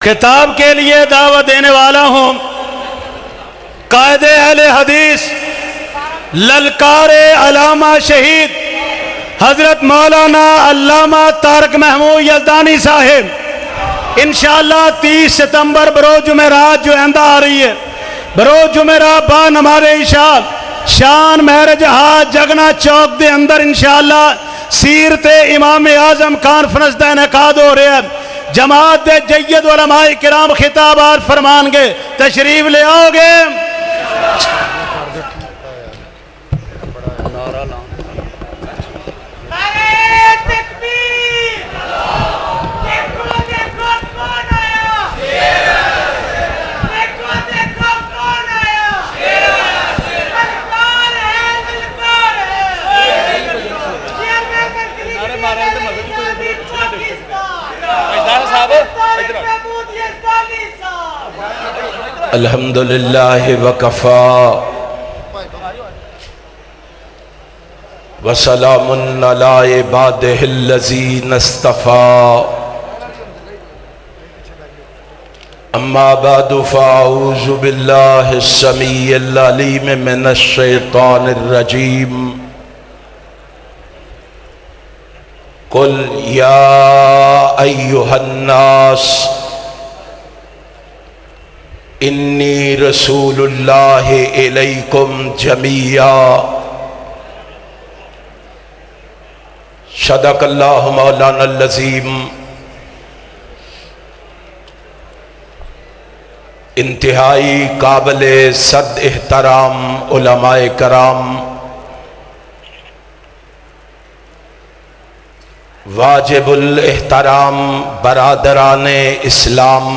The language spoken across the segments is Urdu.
خطاب کے لیے دعوت دینے والا ہوں قائد اہل حدیث للکار علامہ شہید حضرت مولانا علامہ طارق محمود یزدانی صاحب انشاءاللہ 30 ستمبر بروز جمعرات جو آئندہ آ رہی ہے، بروز جمعرات با نماز عشاء شان مہر جہاز جگنا چوک دے اندر انشاءاللہ سیرت امام اعظم کانفرنس دا انعقاد ہو رہا ہے۔ جماعت دے جید علماء کرام خطابات فرمان گے، تشریف لے آؤ گے؟ الحمدللہ وکفا وسلام علی عبادہ الذین اصطفیٰ اما بعد فاعوذ باللہ السمیع العلیم من الشیطان الرجیم قل یا ایہا الناس انی رسول اللہ الیکم جمیعا صدق اللہ مولانا العظیم۔ انتہائی قابل صد احترام علماء کرام، واجب الاحترام برادران اسلام،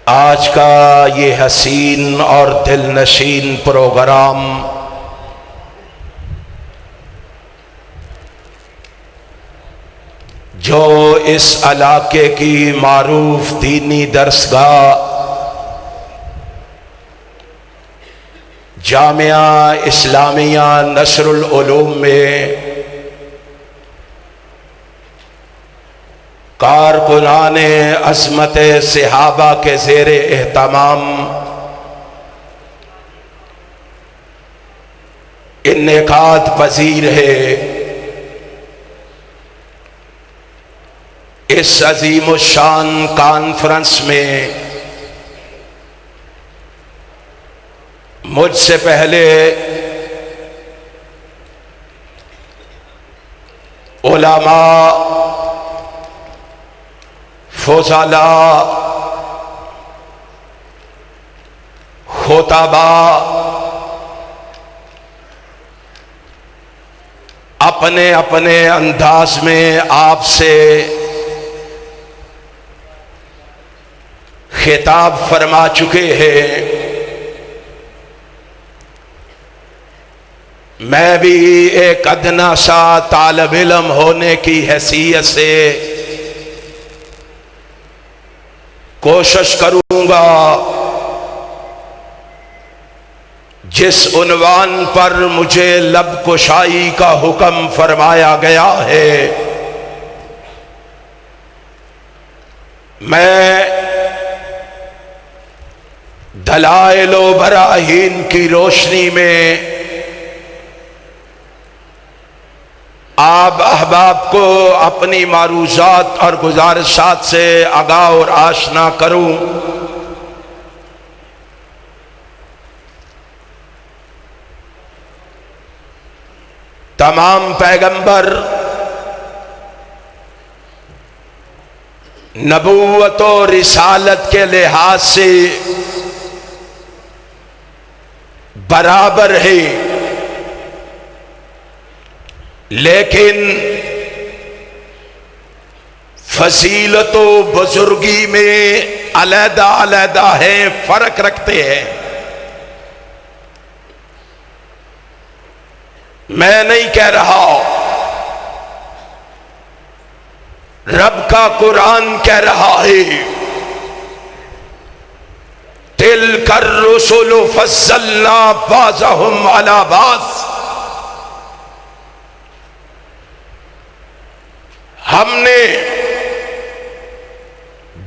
آج کا یہ حسین اور دل نشین پروگرام جو اس علاقے کی معروف دینی درسگاہ جامعہ اسلامیہ نشر العلوم میں کارکنان عظمت صحابہ کے زیر اہتمام انعقاد پذیر ہے، اس عظیم الشان کانفرنس میں مجھ سے پہلے علماء، فضلاء، خطباء اپنے اپنے انداز میں آپ سے خطاب فرما چکے ہیں۔ میں بھی ایک ادنا سا طالب علم ہونے کی حیثیت سے کوشش کروں گا جس عنوان پر مجھے لب کشائی کا حکم فرمایا گیا ہے میں دلائل و براہین کی روشنی میں آپ احباب کو اپنی معروضات اور گزارشات سے آگاہ اور آشنا کروں۔ تمام پیغمبر نبوت و رسالت کے لحاظ سے برابر ہے، لیکن فضیلت و بزرگی میں علیحدہ علیحدہ ہیں، فرق رکھتے ہیں۔ میں نہیں کہہ رہا، رب کا قرآن کہہ رہا ہے تِلْكَ الرُّسُلُ فَضَّلْنَا بَعْضَهُمْ عَلَى بَعْضٍ۔ ہم نے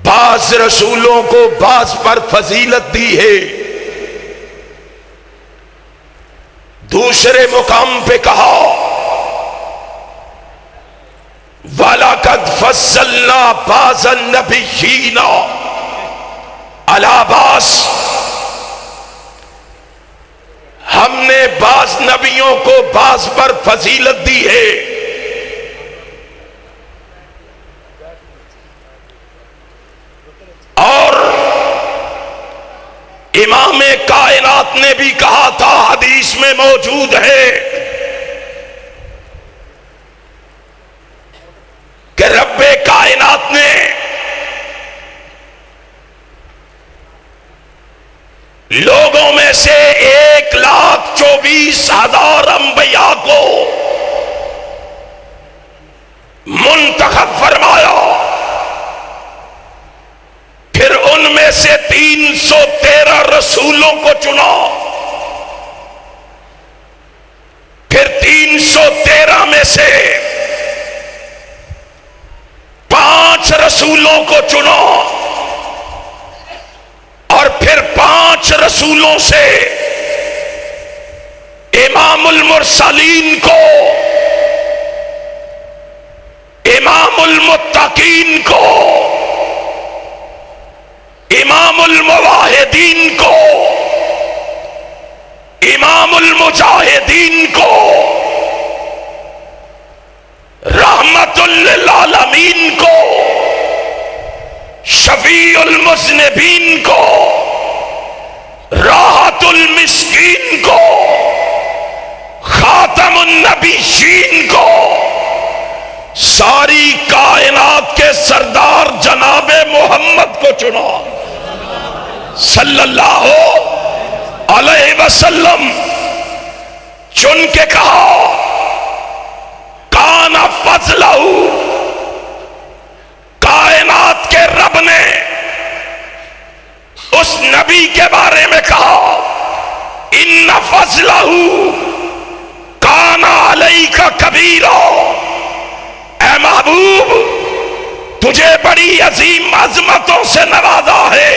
بعض رسولوں کو بعض پر فضیلت دی ہے. دوسرے مقام پہ کہا وَلَقَدْ فَضَّلْنَا بَعْضَ النَّبِيِّينَ عَلَىٰ بَعْضٍ. ہم نے بعض نبیوں کو بعض پر فضیلت دی ہے. اور امام کائنات نے بھی کہا تھا، حدیث میں موجود ہے کہ رب کائنات نے لوگوں میں سے 1,24,000 انبیاء کو منتخب فرمایا. پھر ان میں سے 313 رسولوں کو چنا. پھر 313 میں سے 5 رسولوں کو چنا. اور پھر 5 رسولوں سے امام المرسلین کو، امام المتقین کو، امام المواحدین کو، امام المجاہدین کو، رحمت للعالمین کو، شفیع المذنبین کو، راحت المسکین کو، خاتم النبیین کو، ساری کائنات کے سردار جناب محمد کو چنا صلی اللہ علیہ وسلم. چن کے کہا کان فضلہ، کائنات کے رب نے اس نبی کے بارے میں کہا ان فضلہ کان علیک کبیرا. اے محبوب، تجھے بڑی عظیم عظمتوں سے نوازا ہے،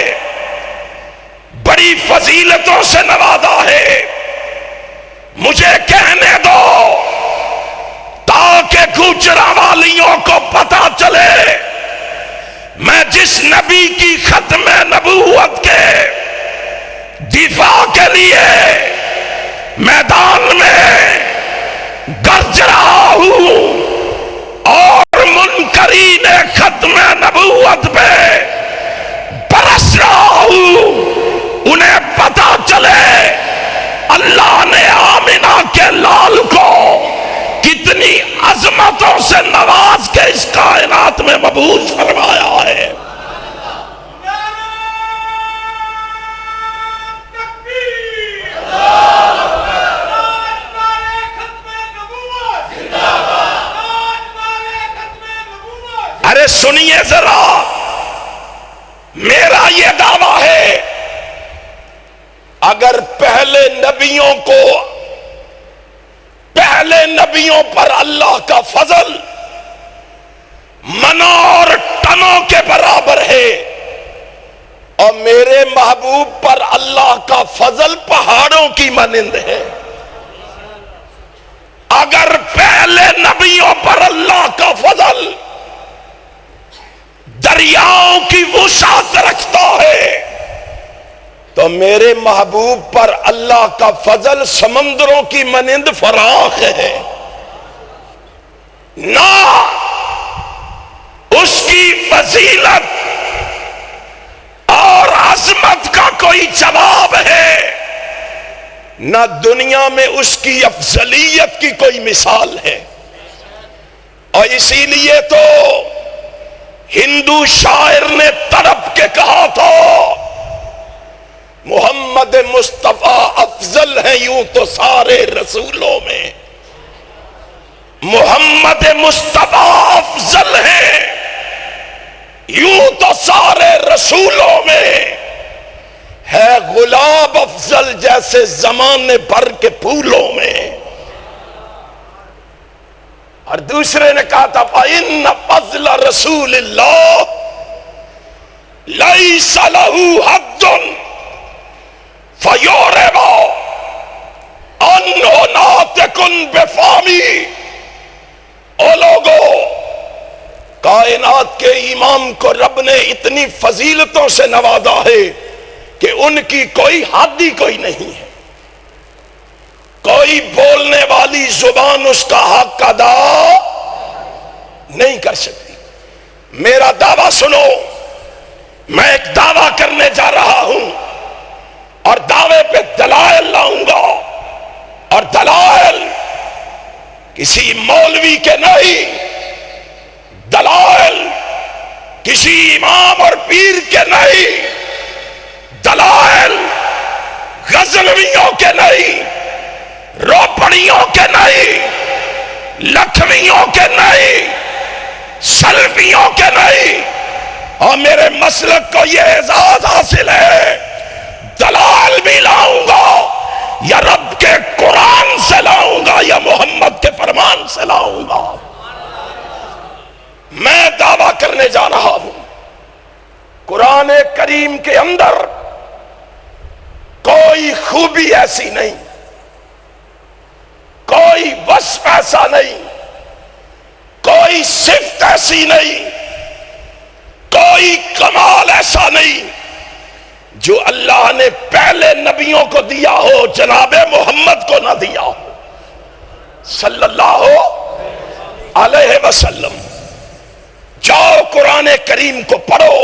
بڑی فضیلتوں سے نوازا ہے. مجھے کہنے دو تاکہ گوجرا والیوں کو پتا چلے میں جس نبی کی ختم نبوت کے دفاع کے لیے میدان میں گرج رہا ہوں اور منکرین ختم نبوت پہ برس رہا ہوں، انہیں پتا چلے اللہ نے آمنہ کے لال کو کتنی عظمتوں سے نواز کے اس کائنات میں مبعوث فرمایا ہے. ارے سنیے ذرا، میرا یہ دعویٰ ہے اگر پہلے نبیوں پر اللہ کا فضل منوں اور ٹنوں کے برابر ہے اور میرے محبوب پر اللہ کا فضل پہاڑوں کی مانند ہے، اگر پہلے نبیوں پر اللہ کا فضل دریاؤں کی وسعت رکھتا ہے تو میرے محبوب پر اللہ کا فضل سمندروں کی مانند فراخ ہے. نہ اس کی فضیلت اور عظمت کا کوئی جواب ہے، نہ دنیا میں اس کی افضلیت کی کوئی مثال ہے. اور اسی لیے تو ہندو شاعر نے تڑپ کے کہا تھا محمد مصطفیٰ افضل ہیں یوں تو سارے رسولوں میں، محمد مصطفیٰ افضل ہیں یوں تو سارے رسولوں میں، ہے گلاب افضل جیسے زمانے بھر کے پھولوں میں. اور دوسرے نے کہا تھا فَإِنَّ فَضْلَ رسول اللہ لیس لہ حد فیورب انہ ناطقن بفامی۔ او لوگو، کائنات کے امام کو رب نے اتنی فضیلتوں سے نوازا ہے کہ ان کی کوئی حد ہی کوئی نہیں ہے، کوئی بولنے والی زبان اس کا حق ادا نہیں کر سکتی۔ میرا دعویٰ سنو، میں ایک دعویٰ کرنے جا رہا ہوں اور دعوے پہ دلائل لاؤں گا، اور دلائل کسی مولوی کے نہیں، دلائل کسی امام اور پیر کے نہیں، دلائل غزنویوں کے نہیں، روپڑیوں کے نہیں، لکھویوں کے نہیں، سلفیوں کے نہیں، اور میرے مسلک کو یہ اعزاز حاصل ہے، دلائل بھی لاؤں گا یا رب کے قرآن سے لاؤں گا یا محمد کے فرمان سے لاؤں گا۔ میں دعویٰ کرنے جا رہا ہوں، قرآن کریم کے اندر کوئی خوبی ایسی نہیں، کوئی وصف ایسا نہیں، کوئی صفت ایسی نہیں، کوئی کمال ایسا نہیں جو اللہ نے پہلے نبیوں کو دیا ہو، جناب محمد کو نہ دیا ہو صلی اللہ علیہ وسلم۔ جاؤ قرآن کریم کو پڑھو،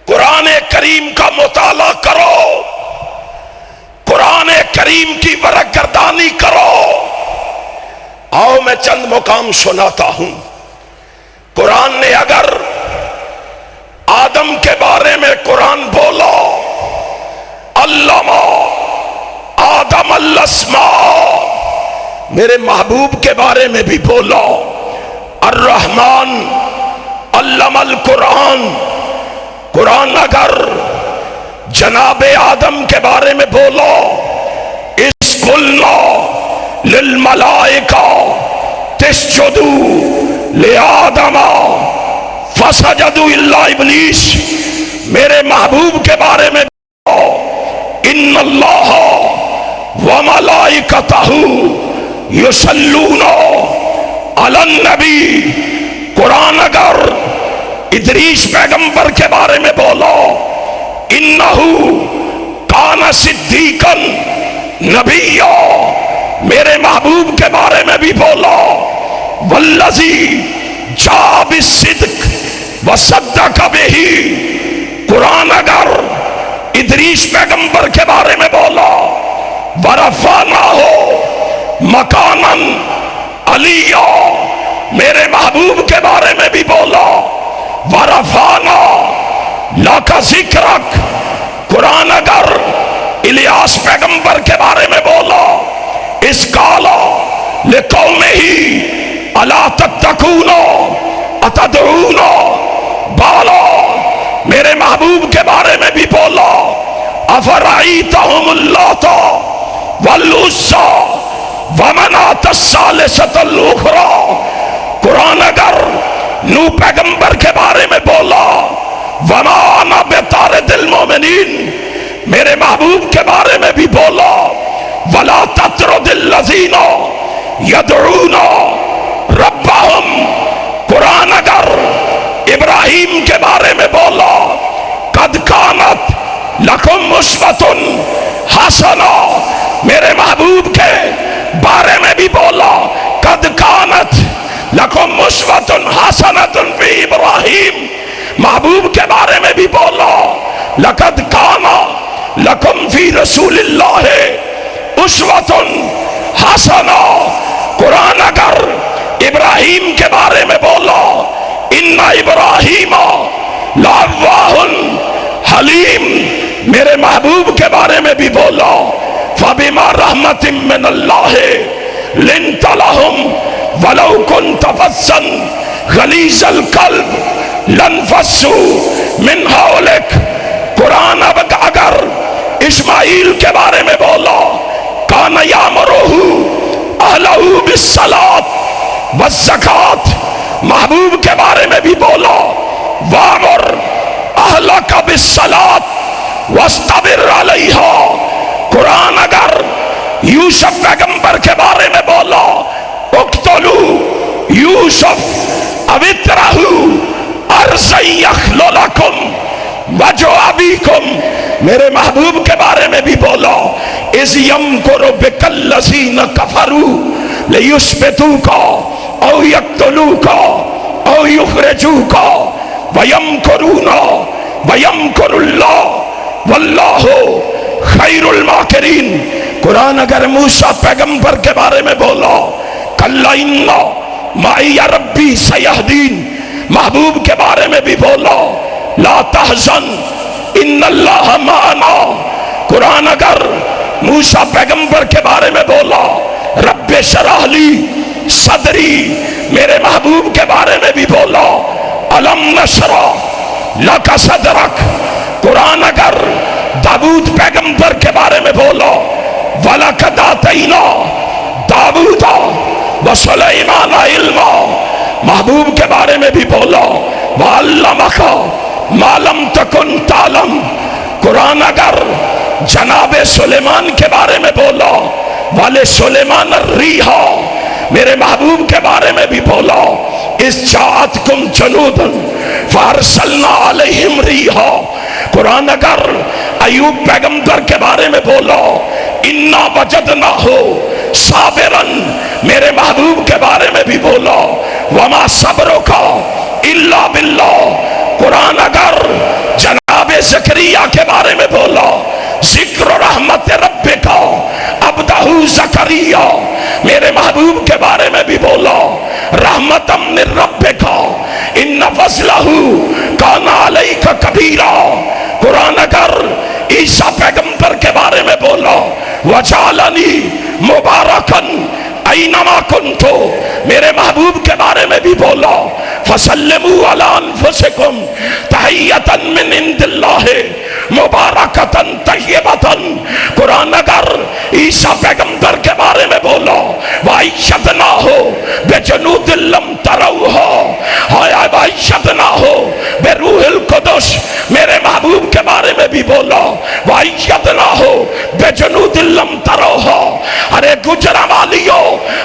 قرآن کریم کا مطالعہ کرو، قرآن کریم کی ورق گردانی کرو۔ آؤ میں چند مقام سناتا ہوں۔ قرآن نے اگر آدم کے بارے میں قرآن بولا، علمہ آدم الاسماء، میرے محبوب کے بارے میں بھی بولا، الرحمن علم القرآن۔ قرآن اگر جناب آدم کے بارے میں بولا، اس قلنا للملائکہ تسجدوا لآدم فسجدوا الا ابلیس، میرے محبوب کے بارے میں ان اللہ وملائکتہ یصلون علی النبی۔ قرآن اگر ادریس پیغمبر کے بارے میں بولا، انہو کان صدیقا نبیا، میرے محبوب کے بارے میں بھی بولا، والذی جاء بالصدق وصدق بہ۔ قرآن اگر ادریس پیغمبر کے بارے میں بولا، ورفعناہ مکانا علیہ، میرے محبوب کے بارے میں بھی بولا، ورفعنا لک ذکرک۔ قرآن اگر الیاس پیغمبر کے بارے میں بولا، اس قالا لقومہ الا تتقون اتدعون بالا، میرے محبوب کے بارے میں بھی بولا، افرأیتہم اللات والعزی ومناۃ الثالثۃ الاخری۔ قرآن اگر نوح پیغمبر کے بارے میں بولا، وما انا بطارد المؤمنین، میرے محبوب کے بارے میں بھی بولا، ولا تطرد الذین یدعون ربہم۔ قرآن اگر ابراہیم کے بارے میں بولا، قد کانت لکم اسوۃ حسنہ، میرے محبوب کے بارے میں بھی بولا، قد کانت لکم اسوۃ حسنۃ فی ابراہیم، محبوب کے بارے میں بھی بولا، لقد کان لکم فی رسول اللہ اسوۃ حسنہ۔ قرآن اگر ابراہیم کے بارے میں بولا، ان ابراہیم لأواہ حلیم، میرے محبوب کے بارے میں بھی بولا، فبما رحمت من اللہ لنت لهم ولو كنت فظا غلیظ القلب لانفضوا من حولک۔ قرآن اگر اسماعیل کے بارے میں بولا، کان یامرہ اہلہ بالصلاۃ والزکاۃ، محبوب کے بارے میں بھی بولو وامر اہلک بالصلاۃ واصطبر علیہا. قرآن اگر یوسف پیغمبر کے بارے میں بولو اقتلو یوسف اوترہو ارضی یخلو لکم وجو ابیکم. میرے محبوب کے بارے میں بھی بولو اذ یمکر بک الذین کفروا لیثبتوک او یقتلوک او یخرجوک ویمکرون ویمکر اللہ واللہ خیر الماکرین. قرآن اگر موسیٰ پیغمبر کے بارے میں بولو کلا ان معی ربی سیہدین. محبوب کے بارے میں بھی بولو لا تحزن ان اللہ معنا. قرآن اگر موسیٰ پیغمبر کے بارے میں بولو رب شرح لی صدری. میرے محبوب کے بارے میں بھی بولو الم نشرح لک صدرک. قرآن اگر داؤد پیغمبر کے بارے میں بولو وَلَقَدْ آتَيْنَا داؤد وَسُلَيْمَانَ عِلْمًا. محبوب کے بارے میں بھی بولو وَعَلَّمَكَ مَا لَمْ تَكُنْ تَعْلَمْ. قرآن اگر جناب سلیمان کے بارے میں بولو وَلِسُلَيْمَانَ الرِّيحَ. میرے محبوب کے بارے میں بھی بولو اِذْ جَاءَتْكُمْ جُنُودٌ فَأَرْسَلْنَا عَلَيْهِمْ رِيحًا. قرآن اگر ایوب پیغمبر کے بارے میں بولو اِنَّا وَجَدْنَاهُ صَابِرًا. میرے محبوب کے بارے میں بھی بولو وَمَا صَبْرُكَ إِلَّا بِاللَّهِ. قرآن اگر جناب زکریا کے بارے میں بولو ذکر رحمت ربک عبدہ زکریا. میرے محبوب کے بارے میں بھی بولو رحمتا من ربک ان فضلہ کان علیک کبیرا. قرآن اگر عیسیٰ پیغمبر کے بارے میں بولو وجعلنی مبارکا اینما کنتو. میرے محبوب کے بارے میں بھی بولو فسلموا علی انفسکم تحیتا من عند اللہ مبارکتا طیبتا. قرآن اگر عیسیٰ پیغمبر کے بارے میں بولو وَأَيَّدْنَاهُ بِجُنُودٍ لَّمْ تَرَوْهَا وَأَيَّدْنَاهُ بِرُوحِ الْقُدُسِ. میرے محبوب کے بارے میں بھی بولو وَأَيَّدْنَاهُ بِجُنُودٍ لَّمْ تَرَوْهَا. ارے گجرا والیو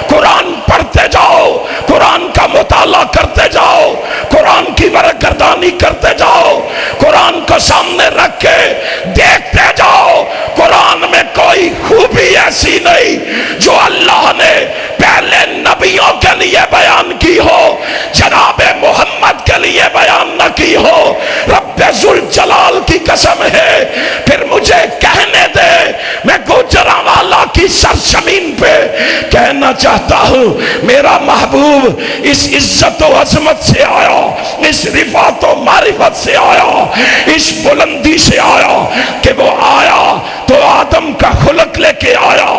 قرآن پڑھتے جاؤ, قرآن کا مطالعہ کرتے جاؤ, قرآن کی برگردانی کرتے جاؤ, قرآن کو سامنے رکھ کے دیکھتے جاؤ. قرآن میں کوئی خوبی ایسی نہیں جو اللہ نے پہلے نبیوں کے لیے بیان کی ہو, جناب محمد کے لیے بیان نہ کی ہو. رب ذوالجلال کی قسم ہے. پھر مجھے کہنے دے, میں گوجرانوالہ کی سرزمین پہ کہنا چاہتا ہوں میرا محبوب اس عزت و عظمت سے آیا, اس رفعت و معرفت سے آیا, اس بلندی سے آیا کہ وہ آیا تو آدم کا خلق لے کے آیا,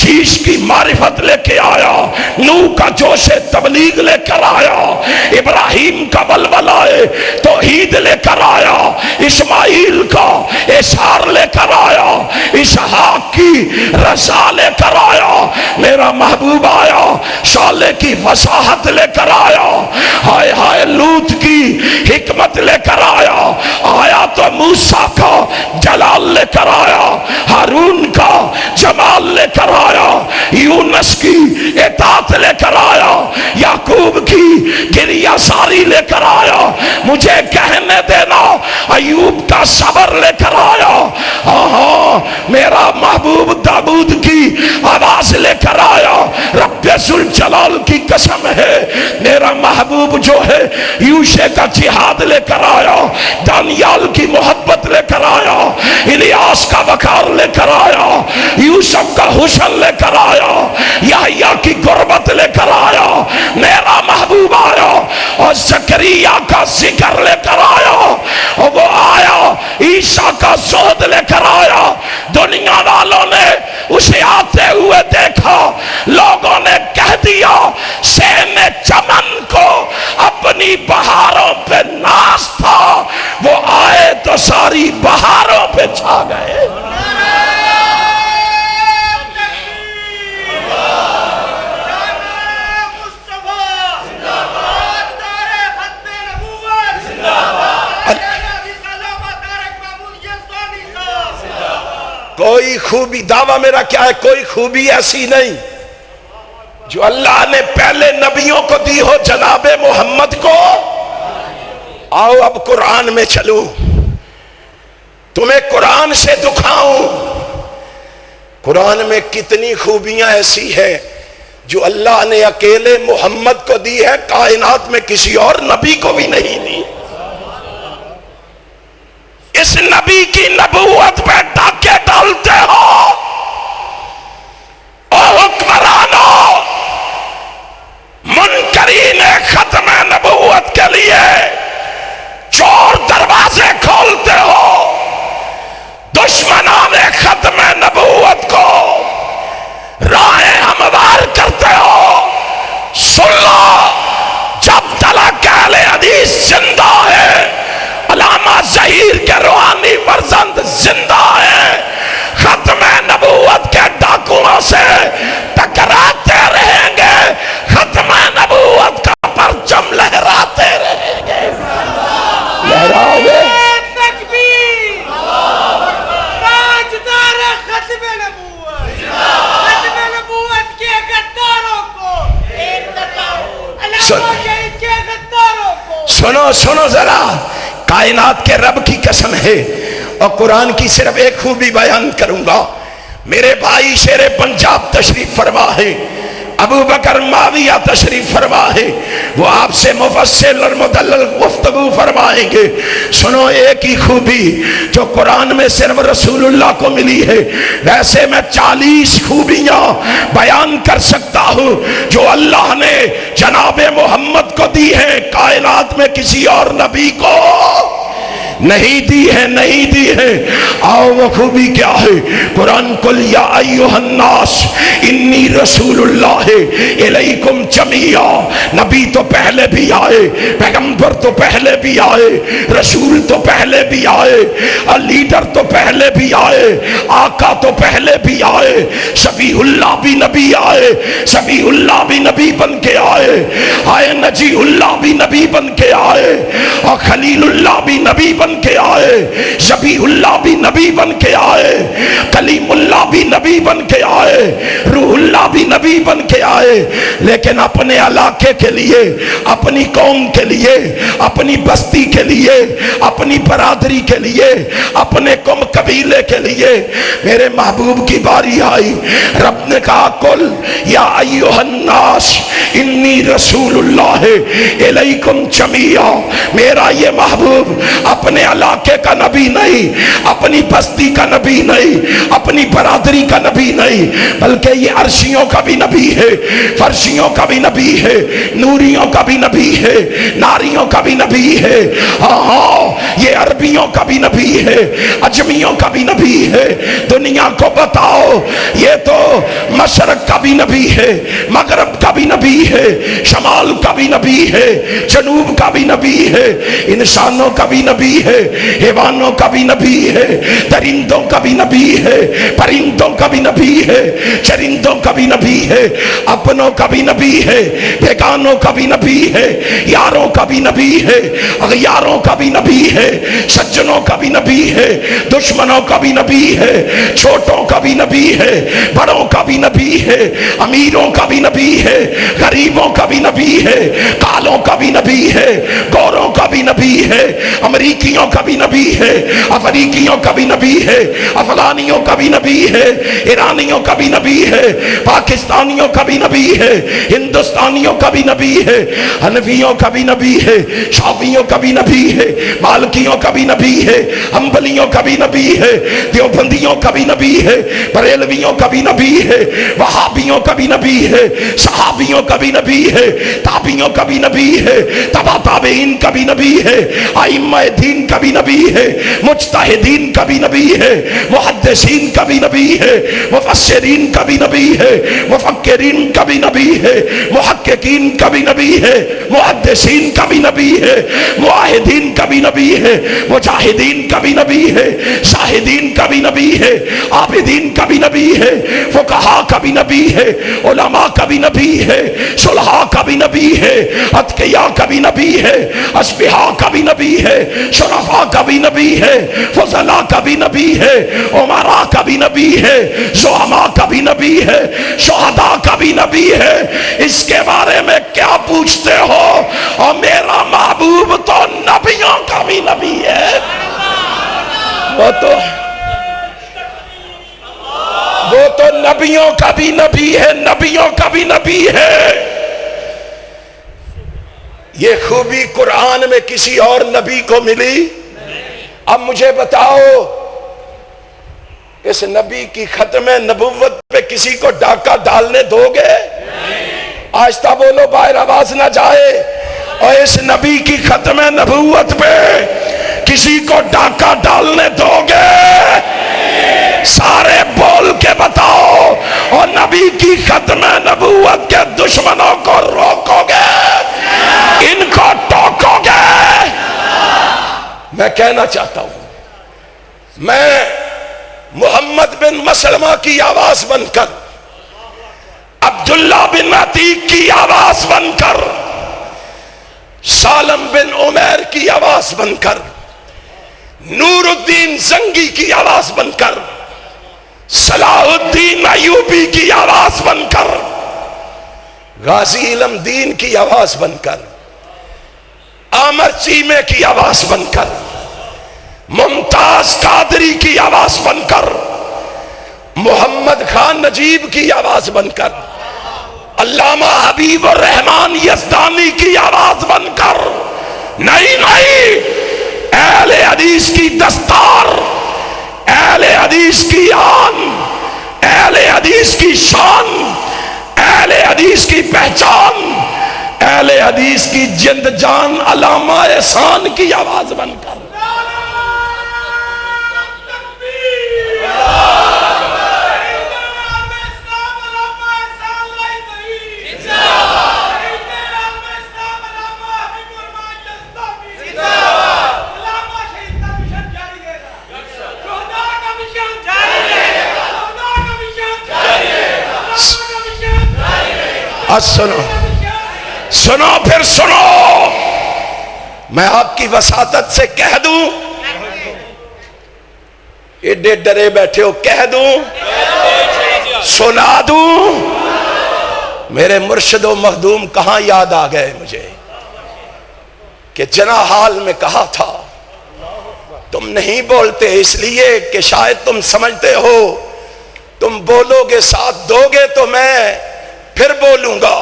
شیش کی معرفت لے کے آیا, نوح کا جوش تبلیغ لے کر آیا, ابراہیم کا ولولہ توحید لے کر آیا, اسماعیل کا اشار لے کر آیا, اسحاق کی رضا لے کر آیا. میرا محبوب آیا صالح کی وضاحت لے کر آیا, ہائے ہائے لوط کی حکمت لے کر آیا, آیا تو موسیٰ کا جلال لے کر آیا, ہارون کا جمال لے کر آیا, یونس کی اطاعت لے کر آیا, یعقوب کی گریہ ساری لے کر آیا. مجھے کہنے دینا ایوب کا صبر لے کر آیا. ہاں میرا محبوب داؤد کی آواز لے کر آیا. رب ذوالجلال کی قسم ہے میرا محبوب جو ہے یوشع کا جہاد لے کر آیا, دانیال کی محبت لے کر آیا, الیاس کا وقار لے کر آیا, یوسف کا حسن لے کر آیا, یحییٰ کی غربت لے کر آیا. میرا محبوب آیا اور زکریا کا ذکر لے کر آیا, اور وہ آیا عیسیٰ کا زہد لے کر آیا. دنیا والوں نے اسے آتے ہوئے دیکھا, لوگوں نے کہہ دیا سین چمن کو اپنی بہاروں پہ ناز تھا, وہ آئے تو ساری بہاروں پہ چھا گئے. کوئی خوبی، دعویٰ میرا کیا ہے، کوئی خوبی ایسی نہیں جو اللہ نے پہلے نبیوں کو دی ہو جناب محمد کو۔ آؤ اب قرآن میں چلوں، تمہیں قرآن سے دکھاؤں قرآن میں کتنی خوبیاں ایسی ہیں جو اللہ نے اکیلے محمد کو دی ہے، کائنات میں کسی اور نبی کو بھی نہیں دی۔ اس نبی کی نبوت پہ ڈاکے ڈالتے ہو اور حکمرانوں، منکرین ختم نبوت کے لیے چور دروازے کھولتے ہو، دشمنان ختم نبوت کو راہیں ہموار کرتے ہو۔ سن لو، جب تلک اہل حدیث زندہ ہے، علامہ ظہیر کے روحانی فرزند زندہ ہے، ختم نبوت کے ڈاکوؤں سے ٹکراتے رہیں گے، ختم نبوت کا پرچم لہراتے رہیں گے۔ لہراؤ گے؟ سنو سنو ذرا، کائنات کے رب کی قسم ہے، اور قرآن کی صرف ایک خوبی بیان کروں گا۔ میرے بھائی شیر پنجاب تشریف فرما ہے، ابو بکر معاویہ تشریف فرما ہے، وہ آپ سے مفصل اور مدلل گفتگو فرمائیں گے۔ سنو ایک ہی خوبی جو قرآن میں صرف رسول اللہ کو ملی ہے، ویسے میں 40 خوبیاں بیان کر سکتا ہوں جو اللہ نے جناب محمد کو دی ہیں، کائنات میں کسی اور نبی کو نہیں دی ہے، نہیں دی ہے۔ آؤ وہ خوبی کیا ہے؟ قرآن قل یا ایھا الناس انی رسول اللہ الیکم جمیعا۔ نبی تو پہلے بھی آئے، پیغمبر تو پہلے بھی آئے، رسول تو پہلے بھی آئے، لیڈر تو پہلے بھی آئے، آقا تو پہلے بھی آئے، شفیع اللہ بھی نبی آئے، شفیع اللہ بھی نبی بن کے آئے نجی اللہ بھی نبی بن کے آئے، اور خلیل اللہ بھی نبی بن کے آئے، شفیع اللہ بھی نبی بن کے آئے، کلیم اللہ بھی نبی بن کے آئے، روح اللہ بھی نبی بن کے آئے۔ لیکن اپنے علاقے کے لیے، اپنی قوم کے لیے، اپنی بستی کے لیے، اپنی برادری کے لیے، اپنے قوم قبیلے کے لیے میرے محبوب کی باری آئی۔ رب نے کہا قل یا ایھا الناس انی رسول اللہ الیکم جمیعا۔ میرا یہ محبوب اپنے علاقے کا نبی نہیں، اپنی بستی کا نبی نہیں، اپنی برادری کا نبی نہیں، بلکہ یہ عرشیوں کا بھی نبی ہے، فرشیوں کا بھی نبی ہے، نوریوں کا بھی نبی ہے، ناریوں کا بھی نبی ہے، ہاں یہ عربیوں کا بھی نبی ہے، اجمیوں کا بھی نبی ہے۔ دنیا کو بتاؤ، یہ تو مشرق کا بھی نبی ہے، مغرب کا بھی نبی ہے، شمال کا بھی نبی ہے، جنوب کا بھی نبی ہے، انسانوں کا بھی نبی ہے، حیوانوں کا بھی نبی ہے، درندوں کا بھی نبی ہے، پرندوں کا بھی نبی ہے، چرندوں کا بھی نبی ہے، اپنوں کا بھی نبی ہے، بیگانوں کا بھی نبی ہے، یاروں کا بھی نبی ہے، اغیاروں کا بھی نبی ہے، سجنوں کا بھی نبی ہے، دشمنوں کا بھی نبی ہے، چھوٹوں کا بھی نبی ہے، بڑوں کا بھی نبی ہے، امیروں کا بھی نبی ہے، غریبوں کا بھی نبی ہے، کالوں کا بھی نبی ہے، گوروں کا بھی نبی ہے، امریکیوں کا بھی نبی ہے، افریقیوں کا بھی نبی ہے، افغانیوں کا بھی نبی ہے، ایرانیوں کا بھی نبی ہے، پاکستانیوں کا بھی نبی ہے، ہندوستانیوں کا بھی نبی ہے، حنفیوں کا بھی نبی ہے، شافعیوں کا بھی نبی ہے، مالکیوں کا بھی نبی ہے، حنبلیوں کا بھی نبی ہے، دیوبندیوں کا بھی نبی ہے، بریلویوں کا بھی نبی ہے، وہابیوں کا بھی نبی ہے، صحابیوں کا بھی نبی ہے، تابعیوں کا بھی نبی ہے، تبع تابعین کا بھی نبی ہے، ائمہ دین کا بھی نبی ہے، مجتہدین کا بھی نبی ہے، محدثین کا بھی نبی ہے، مفسرین کا بھی نبی ہے، مفکرین کا بھی نبی ہے، محققین کا بھی نبی ہے، محدثین کا بھی نبی ہے، معاہدین کا بھی نبی ہے، مجاہدین کا بھی نبی ہے، شاہدین کا بھی نبی ہے، عابدین کا بھی نبی ہے، فقہا کا بھی نبی ہے، علماء کا بھی نبی ہے، صلحاء کا بھی نبی ہے، اتقیاء کا بھی نبی ہے، اصفیاء کا بھی نبی ہے، شرفاء کا بھی نبی ہے، فضلاء کا بھی نبی ہے، عمراء کا بھی نبی ہے، زعماء کا بھی نبی ہے، شہداء کا بھی نبی ہے۔ اس کے بارے میں کیا پوچھتے ہو؟ اور میرا محبوب تو نبیوں کا بھی نبی ہے، وہ تو نبیوں کا بھی نبی ہے، نبیوں کا بھی نبی ہے۔ یہ خوبی قرآن میں کسی اور نبی کو ملی؟ اب مجھے بتاؤ، اس نبی کی ختم نبوت پہ کسی کو ڈاکہ ڈالنے دو گے؟ آہستہ بولو، باہر آواز نہ جائے۔ اور اس نبی کی ختم نبوت پہ کسی کو ڈاکہ ڈالنے دو گے؟ سارے بول کے بتاؤ۔ اور نبی کی ختم نبوت کے دشمنوں کو روکو گے؟ ان کو ٹوکو گے؟ میں کہنا چاہتا ہوں، میں محمد بن مسلمہ کی آواز بن کر، عبداللہ بن عتیق کی آواز بن کر، سالم بن عمیر کی آواز بن کر، نور الدین زنگی کی آواز بن کر، صلاح الدین ایوبی کی آواز بن کر، غازی علم دین کی آواز بن کر، عامر چیمے کی آواز بن کر، ممتاز قادری کی آواز بن کر، محمد خان نجیب کی آواز بن کر، علامہ حبیب الرحمان یزدانی کی آواز بن کر، نہیں اہل حدیث کی دستار، اہل حدیث کی آن، اہل حدیث کی شان، اہل حدیث کی پہچان، اہل حدیث کی جند جان علامہ احسان کی آواز بن کر۔ سنو سنو پھر سنو، میں آپ کی وساطت سے کہہ دوں، ایڈے ڈرے بیٹھے ہو، کہہ دوں، سنا دوں؟ میرے مرشد و مخدوم کہاں یاد آ گئے مجھے کہ جنا حال میں کہا تھا، تم نہیں بولتے اس لیے کہ شاید تم سمجھتے ہو تم بولو گے ساتھ دو گے تو میں پھر بولوں گا۔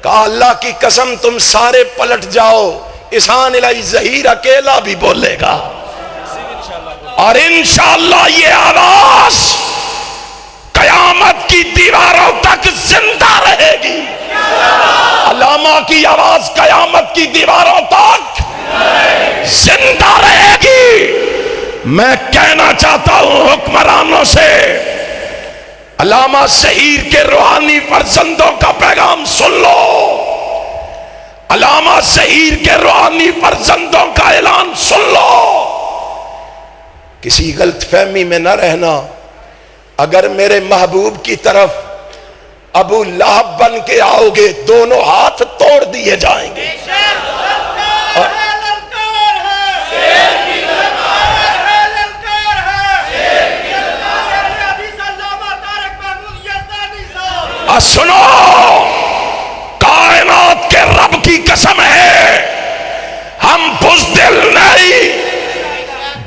کہا اللہ کی قسم تم سارے پلٹ جاؤ، احسان الہی ظہیر اکیلا بھی بولے گا، اور انشاءاللہ یہ آواز قیامت کی دیواروں تک زندہ رہے گی۔ علامہ کی آواز قیامت کی دیواروں تک زندہ رہے گی۔ میں کہنا چاہتا ہوں حکمرانوں سے، علامہ ظہیر کے روحانی فرزندوں کا پیغام سن لو، علامہ ظہیر کے روحانی فرزندوں کا اعلان سن لو، کسی غلط فہمی میں نہ رہنا۔ اگر میرے محبوب کی طرف ابو لہب بن کے آؤ گے، دونوں ہاتھ توڑ دیے جائیں گے۔ سنو، کائنات کے رب کی قسم ہے، ہم بزدل نہیں،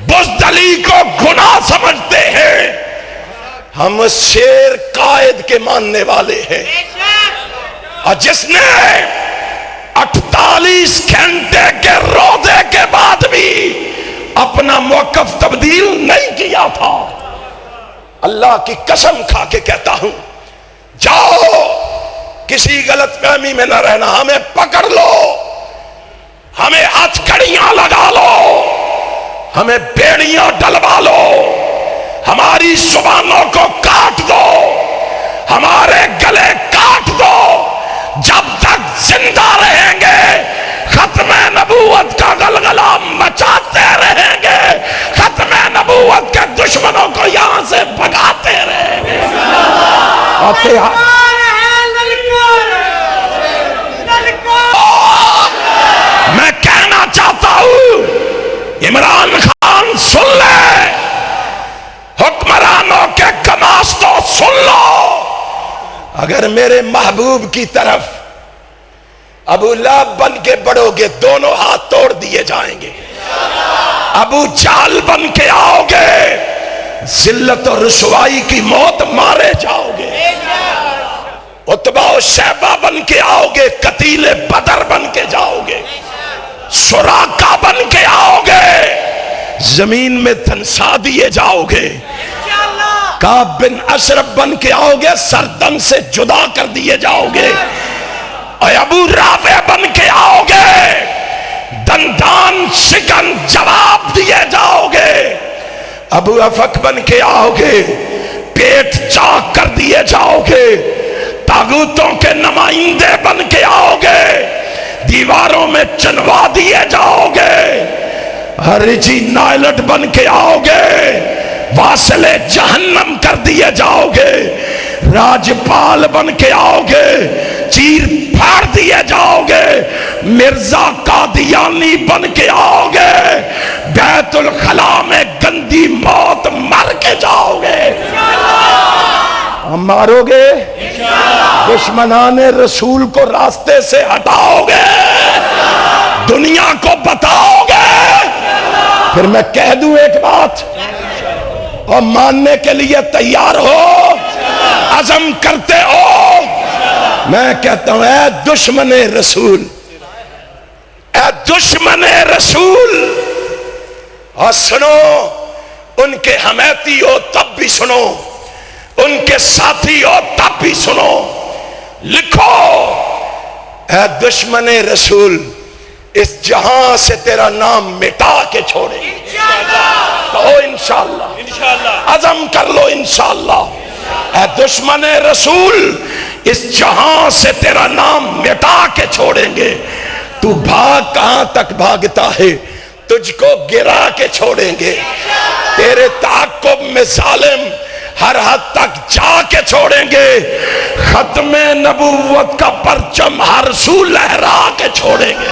بزدلی کو گناہ سمجھتے ہیں، ہم شیر قائد کے ماننے والے ہیں۔ اور جس نے 48 گھنٹے کے روزے کے بعد بھی اپنا موقف تبدیل نہیں کیا تھا، اللہ کی قسم کھا کے کہتا ہوں، جاؤ کسی غلط فہمی میں نہ رہنا، ہمیں پکڑ لو، ہمیں ہتھ کڑیاں لگا لو، ہمیں بیڑیاں ڈلوا لو، ہماری زبانوں کو کاٹ دو، ہمارے گلے کاٹ دو، جب تک زندہ رہیں گے ختم نبوت کا غلغلہ مچاتے رہیں گے، ختم نبوت اگر میرے محبوب کی طرف ابو لہب بن کے بڑھو گے دونوں ہاتھ توڑ دیے جائیں گے. ابو جہل بن کے آؤ گے ذلت اور رسوائی کی موت مارے جاؤ گے. عتبہ و شیبہ بن کے آؤ گے قتیل بدر بن کے جاؤ گے. سراقہ بن کے آؤ گے زمین میں دھنسا دیے جاؤ گے. کعب بن اشرف بن کے آؤ گے سردن سے جدا کر دیے جاؤ گے. اور ابو رافع بن کے آؤ گے دندان شکن جواب دیے جاؤ گے. ابو افق بن کے آؤ گے پیٹ چاک کر دیے جاؤ گے. طاغوتوں کے نمائندے بن کے آؤ گے دیواروں میں چنوا دیے جاؤ گے. ہرجی نائلٹ بن کے آؤ گے واصل جہنم کر دیے جاؤ گے. راجپال بن کے آؤ گے چیر پھاڑ دیے جاؤ گے. مرزا قادیانی بن کے آؤ گے بیت الخلا میں گندی موت مر کے جاؤ گے. ہم مارو گے دشمنان رسول کو راستے سے ہٹاؤ گے دنیا کو بتاؤ گے. پھر میں کہہ دوں ایک بات اور ماننے کے لیے تیار ہو عزم کرتے ہو. میں کہتا ہوں اے دشمن رسول اے دشمن رسول اور سنو ان کے حمیتی ہو تب بھی سنو ان کے ساتھی ہو تب بھی سنو. لکھو اے دشمن رسول اس جہاں سے تیرا نام مٹا کے چھوڑے. کہو انشاءاللہ عزم کر لو انشاءاللہ. اے دشمن رسول اس جہاں سے تیرا نام مٹا کے چھوڑیں گے. تو بھاگ کہاں تک بھاگتا ہے تجھ کو گرا کے چھوڑیں گے. تیرے تعاقب میں ظالم ہر حد تک جا کے چھوڑیں گے. ختم نبوت کا پرچم ہر سو لہرا کے چھوڑیں گے.